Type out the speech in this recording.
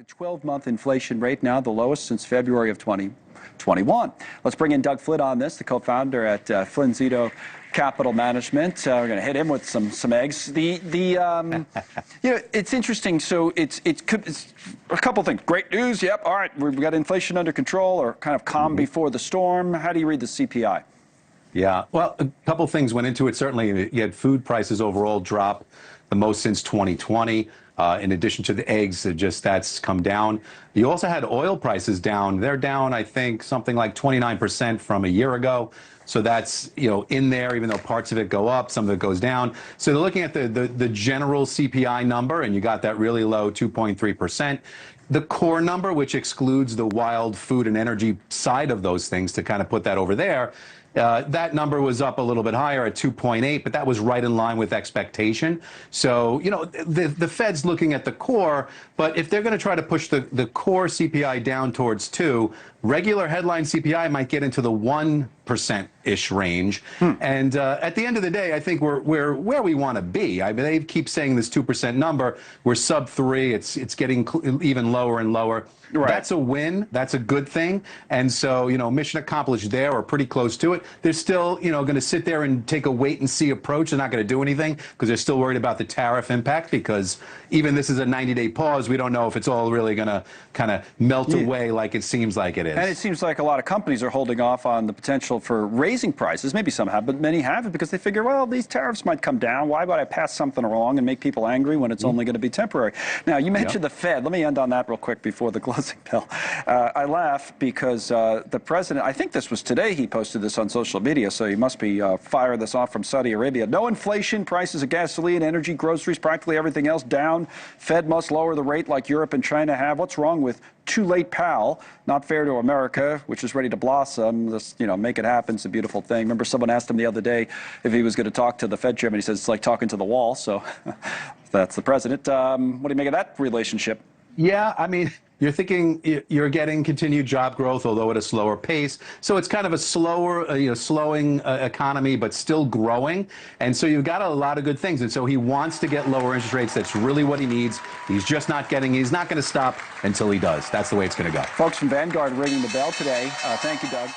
A 12-month inflation rate, now the lowest since February of 2021. Let's bring in Doug Flynn on this, the co-founder at Flynn Zito Capital Management. We're going to hit him with some eggs. It's interesting. So it's a couple things. Great news. Yep. All right. We've got inflation under control, or kind of calm before the storm. How do you read the CPI? Yeah, well, a couple things went into it. Certainly, you had food prices overall drop the most since 2020. In addition to the eggs, that's come down. You also had oil prices down. They're down, I think, something like 29% from a year ago. So that's, in there, even though parts of it go up, some of it goes down. So they're looking at the general CPI number, and you got that really low 2.3%. The core number, which excludes the wild food and energy side of those things, to kind of put that over there, that number was up a little bit higher at 2.8, but that was right in line with expectation. So, the Fed's looking at the core, but if they're going to try to push the core CPI down towards 2, regular headline CPI might get into the 1%-ish range. And at the end of the day, I think we're where we want to be. I mean, they keep saying this 2% number. We're sub 3. It's getting even lower and lower. Right. That's a win. That's a good thing. And so, mission accomplished there, or pretty close to it. They're still, going to sit there and take a wait and see approach. They're not going to do anything because they're still worried about the tariff impact, because even this is a 90-day pause. We don't know if it's all really going to kind of melt away like it seems like it is. And it seems like a lot of companies are holding off on the potential for raising prices. Maybe some have, but many haven't, because they figure, well, these tariffs might come down. Why would I pass something along and make people angry when it's only going to be temporary? Now, you mentioned the Fed. Let me end on that real quick before the closing bell. I laugh because the president, I think this was today, he posted this on social media, so he must be firing this off from Saudi Arabia. No inflation, prices of gasoline, energy, groceries, practically everything else down. Fed must lower the rate like Europe and China have. What's wrong with too late, pal? Not fair to America, which is ready to blossom. This, make it happen. It's a beautiful thing. Remember, someone asked him the other day if he was going to talk to the Fed chairman. He says it's like talking to the wall. So that's the president. What do you make of that relationship? Yeah, I mean, you're thinking you're getting continued job growth, although at a slower pace. So it's kind of a slower, slowing economy, but still growing. And so you've got a lot of good things. And so he wants to get lower interest rates. That's really what he needs. He's just not getting. He's not going to stop until he does. That's the way it's going to go. Folks from Vanguard ringing the bell today. Thank you, Doug.